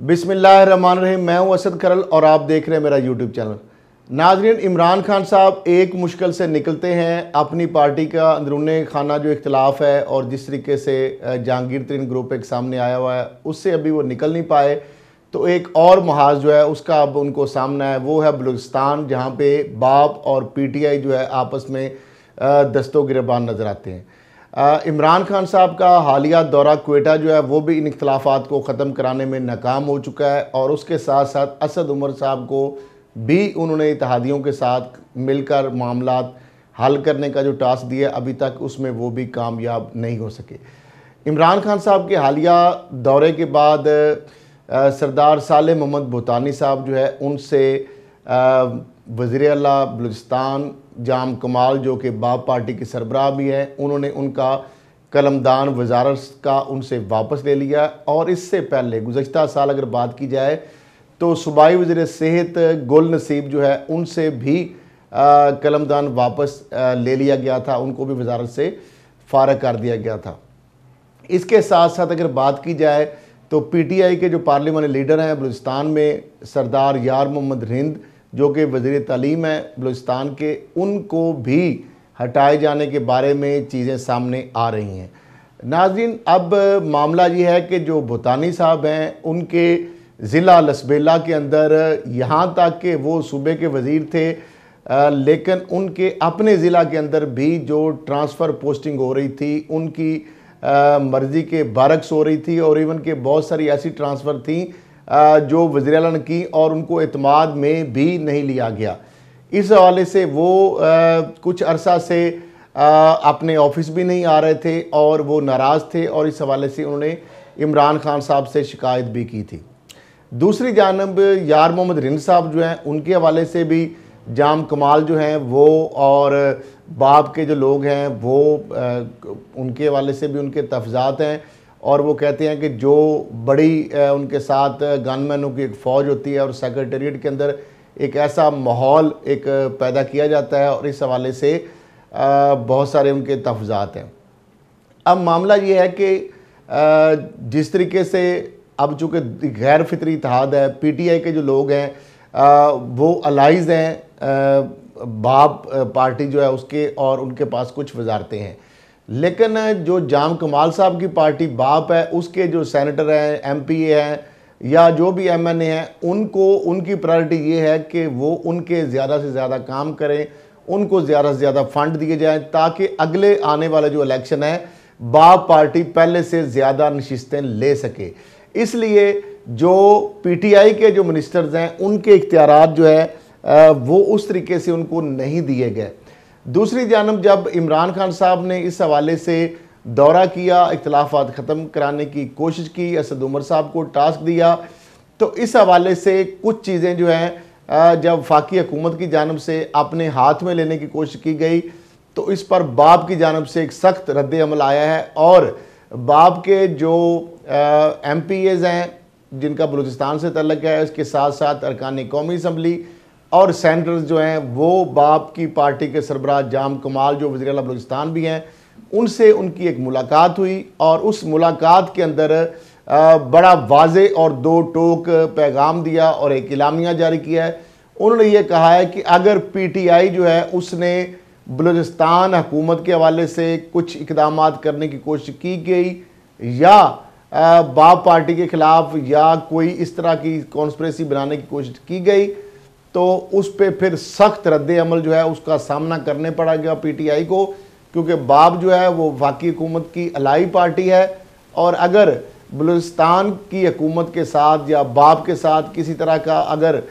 बिस्मिल्लाहिर्रहमानिर्रहीम। मैं हूं असद करल और आप देख रहे हैं मेरा यूट्यूब चैनल। नाज़रीन, इमरान खान साहब एक मुश्किल से निकलते हैं। अपनी पार्टी का अंदरूनी खाना जो इख्तलाफ है और जिस तरीके से जहांगीर तरीन ग्रुप एक सामने आया हुआ है, उससे अभी वो निकल नहीं पाए। तो एक और महाज जो है उसका अब उनको सामना है, वो है बलूचिस्तान, जहाँ पे बाप और PTI जो है आपस में दस्तो गिरबान नज़र आते हैं। इमरान खान साहब का हालिया दौरा क्वेटा जो है वो भी इन इख्तलाफात को ख़त्म कराने में नाकाम हो चुका है और उसके साथ साथ असद उमर साहब को भी उन्होंने इत्तेहादियों के साथ मिलकर मामलात हल करने का जो टास्क दिया अभी तक उसमें वो भी कामयाब नहीं हो सके। इमरान खान साहब के हालिया दौरे के बाद सरदार साले मोहम्मद भूटानी साहब जो है उनसे वज़ीर आला बलूचिस्तान जाम कमाल जो कि बाप पार्टी के सरबराह भी हैं, उन्होंने उनका कलमदान वजारत का उनसे वापस ले लिया। और इससे पहले गुज़श्ता साल अगर बात की जाए तो सूबाई वज़ीर सेहत गुल नसीब जो है उनसे भी कलमदान वापस ले लिया गया था, उनको भी वजारत से फ़ारग कर दिया गया था। इसके साथ साथ अगर बात की जाए तो PTI के जो पार्लिमानी लीडर हैं बलूचिस्तान में, सरदार यार मोहम्मद रिंद जो कि वज़ीर तालीम है बलूचिस्तान के, उनको भी हटाए जाने के बारे में चीज़ें सामने आ रही हैं। नाज़रीन, अब मामला ये है कि जो भूटानी साहब हैं उनके ज़िला लसबेला के अंदर, यहाँ तक कि वो सूबे के वज़ीर थे, लेकिन उनके अपने ज़िला के अंदर भी जो ट्रांसफ़र पोस्टिंग हो रही थी उनकी मर्ज़ी के बरक्स हो रही थी और इवन के बहुत सारी ऐसी ट्रांसफ़र थी जो वज़ीर आला ने की और उनको एतमाद में भी नहीं लिया गया। इस हवाले से वो कुछ अरसा से अपने ऑफिस भी नहीं आ रहे थे और वो नाराज़ थे और इस हवाले से उन्होंने इमरान खान साहब से शिकायत भी की थी। दूसरी जानब यार मोहम्मद रिंद साहब जो हैं उनके हवाले से भी जाम कमाल जो हैं वो और बाप के जो लोग हैं वो उनके हवाले से भी उनके तफजात हैं और वो कहते हैं कि जो बड़ी उनके साथ गनमैनों की एक फ़ौज होती है और सेक्रेटेरिएट के अंदर एक ऐसा माहौल एक पैदा किया जाता है और इस हवाले से बहुत सारे उनके तफजात हैं। अब मामला ये है कि जिस तरीके से अब चूँकि गैर फितरी इत्तेहाद है, PTI के जो लोग हैं वो अलाइज़ हैं बाप पार्टी जो है उसके और उनके पास कुछ वजारतें हैं, लेकिन जो जाम कमाल साहब की पार्टी बाप है उसके जो सेनेटर हैं, MPA हैं या जो भी MNA हैं, उनको उनकी प्रायोरिटी ये है कि वो उनके ज़्यादा से ज़्यादा काम करें, उनको ज़्यादा से ज़्यादा फ़ंड दिए जाएं ताकि अगले आने वाला जो इलेक्शन है बाप पार्टी पहले से ज़्यादा नशिस्तें ले सके। इसलिए जो PTI के जो मिनिस्टर्स हैं उनके इख्तियारात जो है वो उस तरीके से उनको नहीं दिए गए। दूसरी जानब जब इमरान खान साहब ने इस हवाले से दौरा किया, इख्तलाफात ख़त्म कराने की कोशिश की, असद उमर साहब को टास्क दिया, तो इस हवाले से कुछ चीज़ें जो हैं जब वफाकी हुकूमत की जानब से अपने हाथ में लेने की कोशिश की गई तो इस पर बाप की जानब से एक सख्त रद्द अमल आया है और बाप के जो MPAs हैं जिनका बलूचिस्तान से तल्लुक़ है, इसके साथ साथ अरकान कौमी असम्बली और सेनेटर्स जो हैं वो बाप की पार्टी के सरबराह जाम कमाल जो वज़ीर आला बलूचिस्तान भी हैं, उनसे उनकी एक मुलाकात हुई और उस मुलाकात के अंदर बड़ा वाज़े और दो टोक पैगाम दिया और एक इलामिया जारी किया है। उन्होंने ये कहा है कि अगर PTI जो है उसने बलूचिस्तान हुकूमत के हवाले से कुछ इक़दामात करने की कोशिश की गई या बाप पार्टी के ख़िलाफ़ या कोई इस तरह की कॉन्स्पिरेसी बनाने की कोशिश की गई तो उस पर फिर सख्त रद्द अमल जो है उसका सामना करने पड़ेगा PTI को, क्योंकि बाप जो है वो वफाकी हुकूमत की अलाई पार्टी है और अगर बलूचिस्तान की हुकूमत के साथ या बाप के साथ किसी तरह का अगर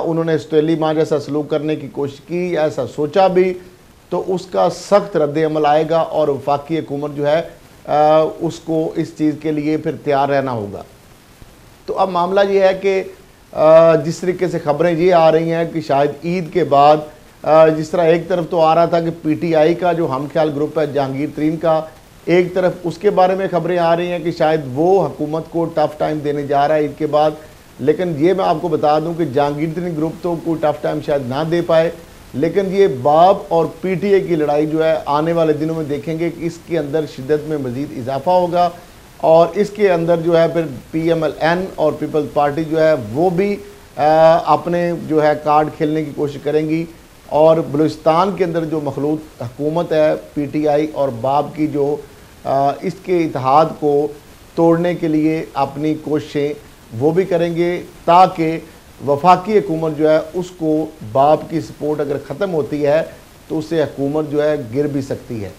उन्होंने स्टेली माँ जैसा सलूक करने की कोशिश की, ऐसा सोचा भी, तो उसका सख्त रद्द अमल आएगा और वफाकी हुकूमत जो है उसको इस चीज़ के लिए फिर तैयार रहना होगा। तो अब मामला ये है कि जिस तरीके से ख़बरें ये आ रही हैं कि शायद ईद के बाद जिस तरह एक तरफ तो आ रहा था कि PTI का जो हम ख्याल ग्रुप है जहांगीर तरीन का, एक तरफ उसके बारे में ख़बरें आ रही हैं कि शायद वो हुकूमत को टफ़ टाइम देने जा रहा है ईद के बाद, लेकिन ये मैं आपको बता दूं कि जहांगीर तरीन ग्रुप तो कोई टफ़ टाइम शायद ना दे पाए, लेकिन ये बाप और PTI की लड़ाई जो है आने वाले दिनों में देखेंगे कि इसके अंदर शिद्दत में मज़ीद इजाफा होगा और इसके अंदर जो है फिर PMLN और पीपल्स पार्टी जो है वो भी अपने जो है कार्ड खेलने की कोशिश करेंगी और बलूचिस्तान के अंदर जो मखलूत हुकूमत है PTI और बाब की जो इसके इत्तेहाद को तोड़ने के लिए अपनी कोशिशें वो भी करेंगे, ताकि वफाकी हुकूमत जो है उसको बाब की सपोर्ट अगर ख़त्म होती है तो उससे हुकूमत जो है गिर भी सकती है।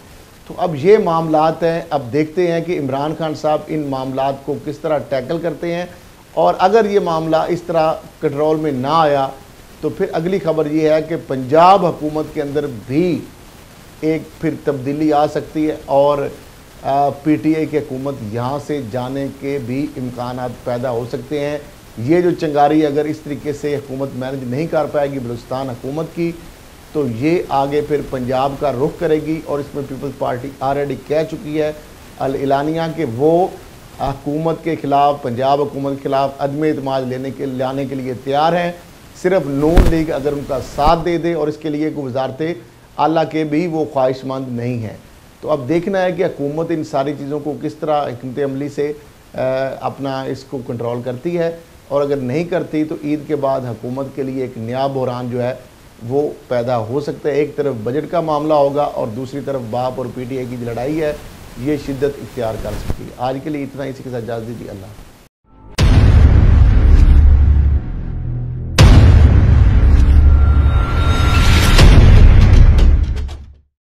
तो अब ये मामलात हैं, अब देखते हैं कि इमरान खान साहब इन मामलात को किस तरह टैकल करते हैं, और अगर ये मामला इस तरह कंट्रोल में ना आया तो फिर अगली खबर ये है कि पंजाब हुकूमत के अंदर भी एक फिर तब्दीली आ सकती है और PTI की हुकूमत यहाँ से जाने के भी इम्कानात पैदा हो सकते हैं। ये जो चिंगारी अगर इस तरीके से हुकूमत मैनेज नहीं कर पाएगी बलूचिस्तान हुकूमत की, तो ये आगे फिर पंजाब का रुख करेगी। और इसमें पीपल्स पार्टी ऑलरेडी कह चुकी है अल-एलानिया कि वो हुकूमत के ख़िलाफ़, पंजाब हुकूमत के ख़िलाफ़ अदम एतमाद लाने के लिए तैयार हैं। सिर्फ नून लीग अगर उनका साथ दे दे, और इसके लिए कोई वजारत आला के भी वो ख्वाहिशमंद नहीं हैं। तो अब देखना है कि हुकूमत इन सारी चीज़ों को किस तरह हिकमत अमली से अपना इसको कंट्रोल करती है, और अगर नहीं करती तो ईद के बाद हुकूमत के लिए एक नया बहरान जो है वो पैदा हो सकता है। एक तरफ बजट का मामला होगा और दूसरी तरफ बाप और PTI की लड़ाई है, ये शिद्दत इख्तियार कर सकती है। आज के लिए इतना, इसी के साथ इजाज़त दीजिए। अल्लाह।